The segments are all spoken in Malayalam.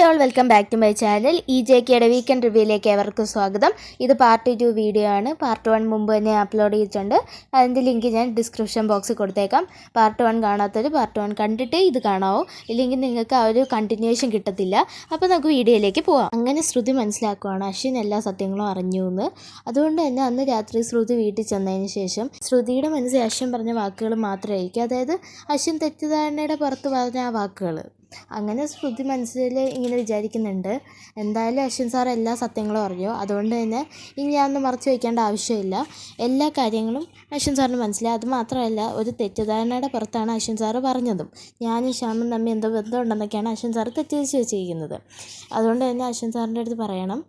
Hi all, welcome back to my channel. EJKയുടെ വീക്കെൻഡ് റിവ്യൂയിലേക്ക് ഏവർക്കും സ്വാഗതം. ഇത് പാർട്ട് 2 വീഡിയോ ആണ്. പാർട്ട് 1 മുമ്പ് തന്നെ അപ്ലോഡ് ചെയ്തിട്ടുണ്ട്. അതിൻ്റെ ലിങ്ക് ഞാൻ ഡിസ്ക്രിപ്ഷൻ ബോക്സിൽ കൊടുത്തേക്കാം. പാർട്ട് 1 കാണാത്തവർ പാർട്ട് 1 കണ്ടിട്ട് ഇത് കാണാവോ, ഇല്ലെങ്കിൽ നിങ്ങൾക്ക് ആ ഒരു കണ്ടിന്യൂഷൻ കിട്ടത്തില്ല. അപ്പോൾ നമുക്ക് വീഡിയോയിലേക്ക് പോവാം. അങ്ങനെ ശ്രുതി മനസ്സിലാക്കുവാണ് അശ്വിൻ എല്ലാ സത്യങ്ങളും അറിഞ്ഞു എന്ന്. അതുകൊണ്ട് തന്നെ അന്ന് രാത്രി ശ്രുതി വീട്ടിൽ ചെന്നതിന് ശേഷം ശ്രുതിയുടെ മനസ്സിൽ അശ്വിൻ പറഞ്ഞ വാക്കുകൾ മാത്രമായിരിക്കും, അതായത് അശ്വിൻ തെറ്റിദ്ധാരണയുടെ പുറത്ത് പറഞ്ഞ ആ വാക്കുകൾ. അങ്ങനെ ശ്രുതി മനസ്സിൽ ഇങ്ങനെ വിചാരിക്കുന്നുണ്ട്, എന്തായാലും അശ്വിൻ സാർ എല്ലാ സത്യങ്ങളും അറിഞ്ഞു, അതുകൊണ്ട് തന്നെ ഇനി ഞാനൊന്ന് മറച്ചു വയ്ക്കേണ്ട ആവശ്യമില്ല. എല്ലാ കാര്യങ്ങളും അശ്വിൻ സാറിന് മനസ്സിലായി. അതുമാത്രമല്ല, ഒരു തെറ്റിദ്ധാരണയുടെ പുറത്താണ് അശ്വിൻ സാറ് പറഞ്ഞതും. ഞാനും ശ്യാമും തമ്മിൽ എന്തോ ബന്ധമുണ്ടെന്നൊക്കെയാണ് അശ്വിൻ സാറ് തെറ്റിദ്ധരിച്ച് വെച്ചിരിക്കുന്നത്. അതുകൊണ്ട് തന്നെ അശ്വിൻ സാറിൻ്റെ അടുത്ത് പറയണം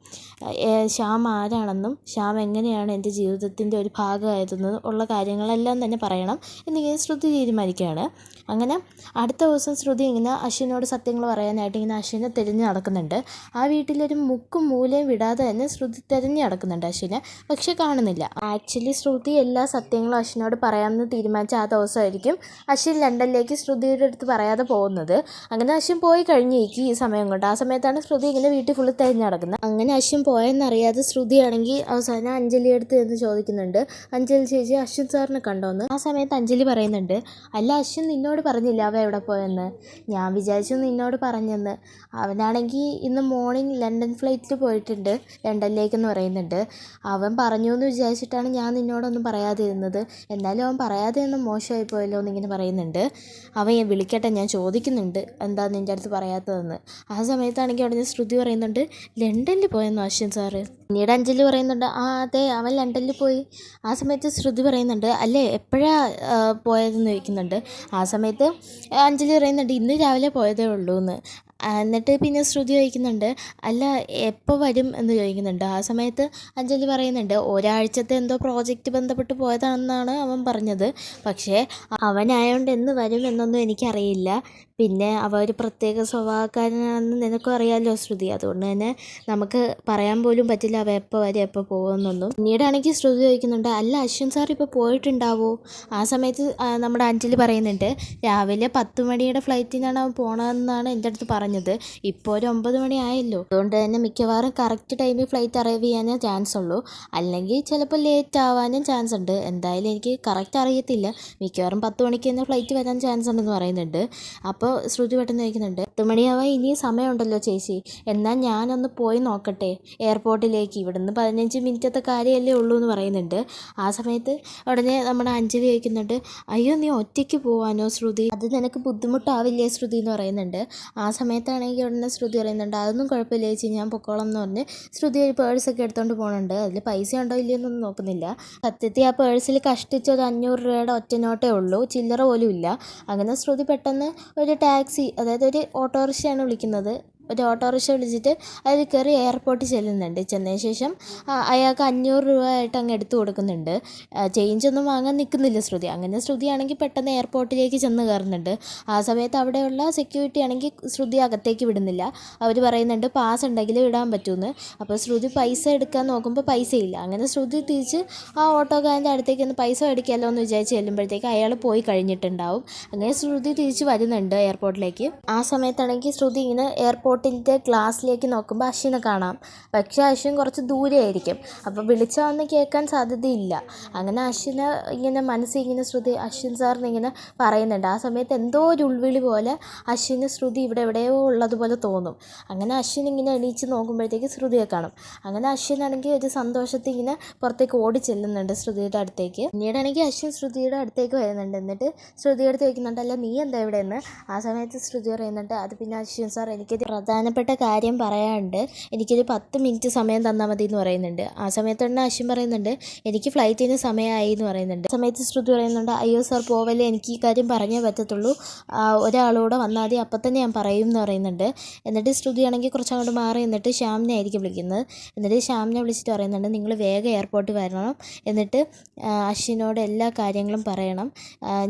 ശ്യാം ആരാണെന്നും ശ്യാം എങ്ങനെയാണ് എൻ്റെ ജീവിതത്തിൻ്റെ ഒരു ഭാഗമായിരുന്നത് ഉള്ള കാര്യങ്ങളെല്ലാം തന്നെ പറയണം എന്നിങ്ങനെ ശ്രുതി തീരുമാനിക്കുകയാണ്. അങ്ങനെ അടുത്ത ദിവസം ശ്രുതി ഇങ്ങനെ അശ്വിനോട് സത്യങ്ങൾ പറയാനായിട്ട് ഇങ്ങനെ അശ്വിനെ തിരഞ്ഞു നടക്കുന്നുണ്ട്. ആ വീട്ടിലൊരു മുക്കും മൂലയും വിടാതെ തന്നെ ശ്രുതി തിരഞ്ഞു നടക്കുന്നുണ്ട് അശ്വിനെ, പക്ഷെ കാണുന്നില്ല. ആക്ച്വലി ശ്രുതി എല്ലാ സത്യങ്ങളും അശ്വിനോട് പറയാമെന്ന് തീരുമാനിച്ച ആ ദിവസമായിരിക്കും അശ്വിൻ ലണ്ടനിലേക്ക് ശ്രുതിയുടെ അടുത്ത് പറയാതെ പോകുന്നത്. അങ്ങനെ അശ്വിൻ പോയി കഴിഞ്ഞേക്കും ഈ സമയം കൊണ്ട്. ആ സമയത്താണ് ശ്രുതി ഇങ്ങനെ വീട്ടിൽ ഫുള്ള് തിരഞ്ഞു നടക്കുന്നത്. അങ്ങനെ അശ്വിൻ പോയെന്നറിയാതെ ശ്രുതിയാണെങ്കിൽ അവസാനം അഞ്ജലിയുടെ അടുത്ത് എന്ന് ചോദിക്കുന്നുണ്ട്, അഞ്ജലി ചേച്ചി അശ്വിൻ സാറിനെ കണ്ടോന്ന്. ആ സമയത്ത് അഞ്ജലി പറയുന്നുണ്ട്, അല്ല അശ്വിൻ നിന്നോട് പറഞ്ഞില്ല അവൻ എവിടെ പോയെന്ന്? ഞാൻ വിചാരിച്ചു നിന്നോട് പറഞ്ഞെന്ന്. അവനാണെങ്കിൽ ഇന്ന് മോർണിംഗ് ലണ്ടൻ ഫ്ലൈറ്റിൽ പോയിട്ടുണ്ട്, ലണ്ടനിലേക്കെന്ന് പറയുന്നുണ്ട്. അവൻ പറഞ്ഞു എന്ന് വിചാരിച്ചിട്ടാണ് ഞാൻ നിന്നോടൊന്നും പറയാതിരുന്നത്. എന്നാലും അവൻ പറയാതെ ഒന്നും മോശമായി പോയല്ലോ എന്നിങ്ങനെ പറയുന്നുണ്ട്. അവൻ വിളിക്കട്ടെ, ഞാൻ ചോദിക്കുന്നുണ്ട് എന്താ നിൻ്റെ അടുത്ത് പറയാത്തതെന്ന്. ആ സമയത്താണെങ്കിൽ അവിടെ ശ്രുതി പറയുന്നുണ്ട്, ലണ്ടനിൽ പോയെന്നോ അശ്വിൻ സാറ്? പിന്നീട് അഞ്ജലി പറയുന്നുണ്ട്, ആ അതെ അവൻ ലണ്ടനിൽ പോയി. ആ സമയത്ത് ശ്രുതി പറയുന്നുണ്ട്, അല്ലേ എപ്പോഴാണ് പോയതെന്ന് ചോദിക്കുന്നുണ്ട്. ആ സമയത്ത് അഞ്ജലി പറയുന്നുണ്ട്, ഇന്ന് രാവിലെ പോയതേ ഉള്ളൂ എന്ന്. എന്നിട്ട് പിന്നെ ശ്രുതി ചോദിക്കുന്നുണ്ട്, അല്ല എപ്പോൾ വരും എന്ന് ചോദിക്കുന്നുണ്ട്. ആ സമയത്ത് അഞ്ജലി പറയുന്നുണ്ട്, ഒരാഴ്ചത്തെ എന്തോ പ്രോജക്റ്റ് ബന്ധപ്പെട്ട് പോയതാണെന്നാണ് അവൻ പറഞ്ഞത്, പക്ഷേ അവനായതുകൊണ്ട് എന്ന് വരും എന്നൊന്നും എനിക്കറിയില്ല. പിന്നെ അവ ഒരു പ്രത്യേക സ്വഭാവക്കാരനാണെന്ന് നിനക്കും അറിയാമല്ലോ ശ്രുതി, അതുകൊണ്ട് തന്നെ നമുക്ക് പറയാൻ പോലും പറ്റില്ല അവ എപ്പോൾ വരും എപ്പോൾ പോകുമെന്നൊന്നും. പിന്നീടാണെങ്കിൽ ശ്രുതി ചോദിക്കുന്നുണ്ട്, അല്ല അശ്വിൻ സാർ ഇപ്പോൾ പോയിട്ടുണ്ടാവോ? ആ സമയത്ത് നമ്മുടെ അഞ്ജലി പറയുന്നുണ്ട്, രാവിലെ 10 മണിയുടെ ഫ്ലൈറ്റിനാണ് അവൻ പോകണമെന്നാണ് എൻ്റെ അടുത്ത് പറഞ്ഞത്. ഇപ്പോൾ ഒരു 9 മണി ആയല്ലോ, അതുകൊണ്ട് തന്നെ മിക്കവാറും കറക്റ്റ് ടൈമിൽ ഫ്ലൈറ്റ് അറൈവ് ചെയ്യാനേ ചാൻസ് ഉള്ളൂ, അല്ലെങ്കിൽ ചിലപ്പോൾ ലേറ്റ് ആവാനും ചാൻസ് ഉണ്ട്. എന്തായാലും എനിക്ക് കറക്റ്റ് അറിയത്തില്ല, മിക്കവാറും 10 മണിക്ക് തന്നെ ഫ്ലൈറ്റ് വരാൻ ചാൻസ് ഉണ്ടെന്ന് പറയുന്നുണ്ട്. അപ്പോൾ ശ്രുതി പെട്ടെന്ന് ചോദിക്കുന്നുണ്ട്, 10 മണിയാവാൻ ഇനിയും സമയമുണ്ടല്ലോ ചേച്ചി, എന്നാൽ ഞാനൊന്ന് പോയി നോക്കട്ടെ എയർപോർട്ടിലേക്ക്, ഇവിടുന്ന് 15 മിനിറ്റത്തെ കാര്യമല്ലേ ഉള്ളൂ എന്ന് പറയുന്നുണ്ട്. ആ സമയത്ത് ഉടനെ നമ്മുടെ അഞ്ജലി ചോദിക്കുന്നുണ്ട്, അയ്യോ നീ ഒറ്റയ്ക്ക് പോവാനോ ശ്രുതി, അത് നിനക്ക് ബുദ്ധിമുട്ടാവില്ലേ ശ്രുതി എന്ന് പറയുന്നുണ്ട്. ആ സമയത്താണെങ്കിൽ ഉടനെ ശ്രുതി പറയുന്നുണ്ട്, അതൊന്നും കുഴപ്പമില്ല ചേച്ചി ഞാൻ പൊക്കോളാം എന്ന് പറഞ്ഞ് ശ്രുതി ഒരു പേഴ്സൊക്കെ എടുത്തുകൊണ്ട് പോകുന്നുണ്ട്. അതിൽ പൈസ ഉണ്ടോ ഇല്ലയോ എന്നൊന്നും നോക്കുന്നില്ല. സത്യത്തിൽ ആ പേഴ്സിൽ കഷ്ടിച്ച് ഒരു 500 രൂപയുടെ ഒറ്റ നോട്ടേ ഉള്ളൂ, ചില്ലറ പോലും ഇല്ല. അങ്ങനെ ശ്രുതി പെട്ടെന്ന് ഒരു ടാക്സി, അതായത് ഒരു ഓട്ടോറിക്ഷയാണ് വിളിക്കുന്നത്. ഒരു ഓട്ടോറിക്ഷ വിളിച്ചിട്ട് അതിൽ കയറി എയർപോർട്ടിൽ ചെല്ലുന്നുണ്ട്. ചെന്നതിന് ശേഷം അയാൾക്ക് 500 രൂപ ആയിട്ട് അങ്ങ് എടുത്തു കൊടുക്കുന്നുണ്ട്. ചേഞ്ച് ഒന്നും വാങ്ങാൻ നിൽക്കുന്നില്ല ശ്രുതി. അങ്ങനെ ശ്രുതിയാണെങ്കിൽ പെട്ടെന്ന് എയർപോർട്ടിലേക്ക് ചെന്ന് കയറുന്നുണ്ട്. ആ സമയത്ത് അവിടെയുള്ള സെക്യൂരിറ്റി ആണെങ്കിൽ ശ്രുതി അകത്തേക്ക് വിടുന്നില്ല. അവർ പറയുന്നുണ്ട് പാസ് ഉണ്ടെങ്കിൽ വിടാൻ പറ്റുമെന്ന്. അപ്പോൾ ശ്രുതി പൈസ എടുക്കാൻ നോക്കുമ്പോൾ പൈസയില്ല. അങ്ങനെ ശ്രുതി തിരിച്ച് ആ ഓട്ടോക്കാരൻ്റെ അടുത്തേക്ക് ഒന്ന് പൈസ മേടിക്കാമല്ലോ എന്ന് വിചാരിച്ച് ചെല്ലുമ്പോഴത്തേക്ക് അയാൾ പോയി കഴിഞ്ഞിട്ടുണ്ടാവും. അങ്ങനെ ശ്രുതി തിരിച്ച് വരുന്നുണ്ട് എയർപോർട്ടിലേക്ക്. ആ സമയത്താണെങ്കിൽ ശ്രുതി ഇങ്ങനെ എയർപോർട്ടിൻ്റെ ഗ്ലാസ്സിലേക്ക് നോക്കുമ്പോൾ അശ്വിനെ കാണാം, പക്ഷേ അശ്വിൻ കുറച്ച് ദൂരെ ആയിരിക്കും. അപ്പോൾ വിളിച്ചാൽ വന്ന് കേൾക്കാൻ സാധ്യതയില്ല. അങ്ങനെ അശ്വിനെ ഇങ്ങനെ മനസ്സിൽ ഇങ്ങനെ ശ്രുതി അശ്വിൻ സാറിന് ഇങ്ങനെ പറയുന്നുണ്ട്. ആ സമയത്ത് എന്തോ ഒരു ഉൾവിളി പോലെ അശ്വിന് ശ്രുതി ഇവിടെ എവിടെയോ ഉള്ളതുപോലെ തോന്നും. അങ്ങനെ അശ്വിൻ ഇങ്ങനെ എണീച്ച് നോക്കുമ്പോഴത്തേക്ക് ശ്രുതിയെ കാണും. അങ്ങനെ അശ്വിനാണെങ്കിൽ ഒരു സന്തോഷത്തിൽ ഇങ്ങനെ പുറത്തേക്ക് ഓടി ചെല്ലുന്നുണ്ട് ശ്രുതിയുടെ അടുത്തേക്ക്. പിന്നീടാണെങ്കിൽ അശ്വിൻ ശ്രുതിയുടെ അടുത്തേക്ക് വരുന്നുണ്ട്. എന്നിട്ട് ശ്രുതിയുടെ അടുത്ത് ചോദിക്കുന്നുണ്ട്, അല്ല നീ എന്താ ഇവിടെ എന്ന്. ആ സമയത്ത് ശ്രുതി പറയുന്നുണ്ട്, അത് പിന്നെ അശ്വിൻ സാർ എനിക്കൊരു പ്രധാനപ്പെട്ട കാര്യം പറയാനുണ്ട്, എനിക്കൊരു 10 മിനിറ്റ് സമയം തന്നാൽ മതി എന്ന് പറയുന്നുണ്ട്. ആ സമയത്ത് തന്നെ അശ്വിൻ പറയുന്നുണ്ട്, എനിക്ക് ഫ്ലൈറ്റിന് സമയമായി എന്ന് പറയുന്നുണ്ട്. ആ സമയത്ത് ശ്രുതി പറയുന്നുണ്ട്, അയ്യോ സാർ പോവല്ലേ, എനിക്ക് ഈ കാര്യം പറഞ്ഞേ പറ്റത്തുള്ളൂ, ഒരാളൂടെ വന്നാൽ മതി, അപ്പം തന്നെ ഞാൻ പറയും എന്ന് പറയുന്നുണ്ട്. എന്നിട്ട് ശ്രുതിയാണെങ്കിൽ കുറച്ചങ്ങോട്ട് മാറി എന്നിട്ട് ശ്യാമിനെ ആയിരിക്കും വിളിക്കുന്നത്. എന്നിട്ട് ശ്യാമിനെ വിളിച്ചിട്ട് പറയുന്നുണ്ട്, നിങ്ങൾ വേഗം എയർപോർട്ടിൽ വരണം, എന്നിട്ട് അശ്വിനോട് എല്ലാ കാര്യങ്ങളും പറയണം,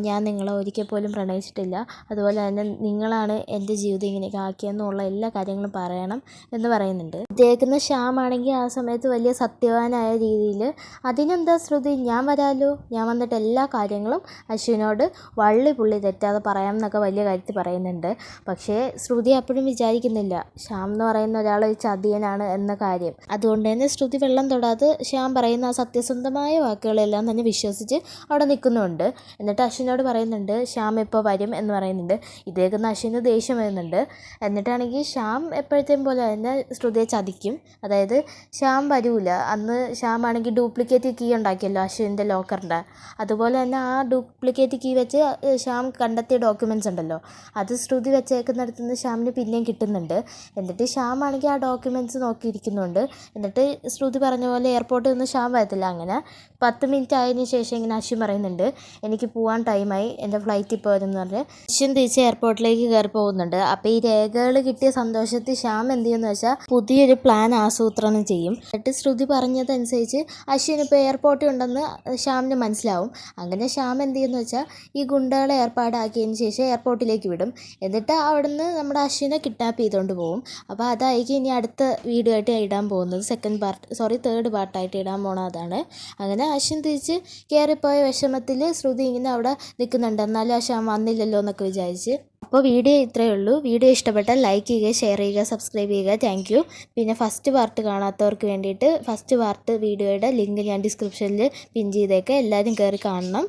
ഞാൻ നിങ്ങളെ ഒരിക്കൽ പോലും പ്രണയിച്ചിട്ടില്ല, അതുപോലെ തന്നെ നിങ്ങളാണ് എൻ്റെ ജീവിതം ഇങ്ങനെയൊക്കെ ആക്കിയെന്നുള്ള എല്ലാ എല്ലാ കാര്യങ്ങളും പറയണം എന്ന് പറയുന്നുണ്ട്. ഇതേക്കുന്ന ശ്യാമാണെങ്കിൽ ആ സമയത്ത് വലിയ സത്യവാനായ രീതിയിൽ അതിനെന്താ ശ്രുതി, ഞാൻ വരാമല്ലോ, ഞാൻ വന്നിട്ട് എല്ലാ കാര്യങ്ങളും അശ്വിനോട് വള്ളി പുള്ളി തെറ്റാതെ പറയാം എന്നൊക്കെ വലിയ കാര്യത്തിൽ പറയുന്നുണ്ട്. പക്ഷേ ശ്രുതി അപ്പോഴും വിചാരിക്കുന്നില്ല ശ്യാം എന്ന് പറയുന്ന ഒരാൾ ചതിയനാണ് എന്ന കാര്യം. അതുകൊണ്ട് തന്നെ ശ്രുതി വെള്ളം തൊടാതെ ശ്യാം പറയുന്ന ആ സത്യസന്ധമായ വാക്കുകളെല്ലാം തന്നെ വിശ്വസിച്ച് അവിടെ നിൽക്കുന്നുണ്ട്. എന്നിട്ട് അശ്വിനോട് പറയുന്നുണ്ട് ശ്യാം ഇപ്പോൾ വരും എന്ന് പറയുന്നുണ്ട്. ഇതേക്കുന്ന അശ്വിന് ദേഷ്യം വരുന്നുണ്ട്. എന്നിട്ടാണെങ്കിൽ ശ്യാം എപ്പോഴത്തെയും പോലെ തന്നെ ശ്രുതിയെ ചതിക്കും. അതായത് ശ്യാം വരൂല. അന്ന് ശ്യാം ആണെങ്കിൽ ഡ്യൂപ്ലിക്കേറ്റ് കീ ഉണ്ടാക്കിയല്ലോ അശ്വിൻ്റെ ലോക്കറിൻ്റെ. അതുപോലെ തന്നെ ആ ഡ്യൂപ്ലിക്കേറ്റ് കീ വെച്ച് ശ്യാം കണ്ടെത്തിയ ഡോക്യുമെൻറ്റ്സ് ഉണ്ടല്ലോ, അത് ശ്രുതി വെച്ചേക്കുന്നിടത്തു നിന്ന് ശ്യാമിന് പിന്നെയും കിട്ടുന്നുണ്ട്. എന്നിട്ട് ശ്യാം ആണെങ്കിൽ ആ ഡോക്യുമെൻറ്റ്സ് നോക്കിയിരിക്കുന്നുണ്ട്. എന്നിട്ട് ശ്രുതി പറഞ്ഞ പോലെ എയർപോർട്ടിൽ നിന്ന് ശ്യാം വരത്തില്ല. അങ്ങനെ 10 മിനിറ്റ് ആയതിനു ശേഷം ഇങ്ങനെ അശ്വിൻ പറയുന്നുണ്ട് എനിക്ക് പോകാൻ ടൈമായി, എൻ്റെ ഫ്ലൈറ്റ് ഇപ്പോൾ വരും എന്ന് പറഞ്ഞ് അശ്വിൻ തിരിച്ച് എയർപോർട്ടിലേക്ക് കയറി പോകുന്നുണ്ട്. അപ്പോൾ ഈ രേഖകൾ കിട്ടിയ സന്തോഷത്തിൽ ശ്യാം എന്ത് ചെയ്യുമെന്ന് വെച്ചാൽ പുതിയൊരു പ്ലാൻ ആസൂത്രണം ചെയ്യും. എന്നിട്ട് ശ്രുതി പറഞ്ഞതനുസരിച്ച് അശ്വിൻ ഇപ്പോൾ എയർപോർട്ടിൽ ഉണ്ടെന്ന് ശ്യാമിന് മനസ്സിലാവും. അങ്ങനെ ശ്യാം എന്ത് ചെയ്യുമെന്ന് വെച്ചാൽ ഈ ഗുണ്ടകളെ ഏർപ്പാടാക്കിയതിന് ശേഷം എയർപോർട്ടിലേക്ക് വിടും. എന്നിട്ട് അവിടുന്ന് നമ്മുടെ അശ്വിനെ കിഡ്നാപ്പ് ചെയ്തുകൊണ്ട് പോകും. അപ്പോൾ അതായിരിക്കും ഇനി അടുത്ത വീഡിയോ ആയിട്ട് ഇടാൻ പോകുന്നത്. തേർഡ് പാർട്ടായിട്ട് ഇടാൻ പോണത് അതാണ്. അങ്ങനെ അശ്വിൻ തിരിച്ച് കയറിപ്പോയ വിഷമത്തിൽ ശ്രുതി ഇങ്ങനെ അവിടെ നിൽക്കുന്നുണ്ട്. എന്നാലും ആ ശ്യാം വന്നില്ലല്ലോ എന്നൊക്കെ വിചാരിച്ച്. അപ്പോൾ വീഡിയോ ഇത്രയേ ഉള്ളൂ. വീഡിയോ ഇഷ്ടപ്പെട്ടാൽ ലൈക്ക് ചെയ്യുക, ഷെയർ ചെയ്യുക, സബ്സ്ക്രൈബ് ചെയ്യുക. Thank you. പിന്നെ ഫസ്റ്റ് പാർട്ട് കാണാത്തവർക്ക് വേണ്ടിയിട്ട് ഫസ്റ്റ് പാർട്ട് വീഡിയോയുടെ ലിങ്ക് ഞാൻ ഡിസ്ക്രിപ്ഷനിൽ പിൻ ചെയ്തേക്കാം. എല്ലാവരും കയറി കാണണം.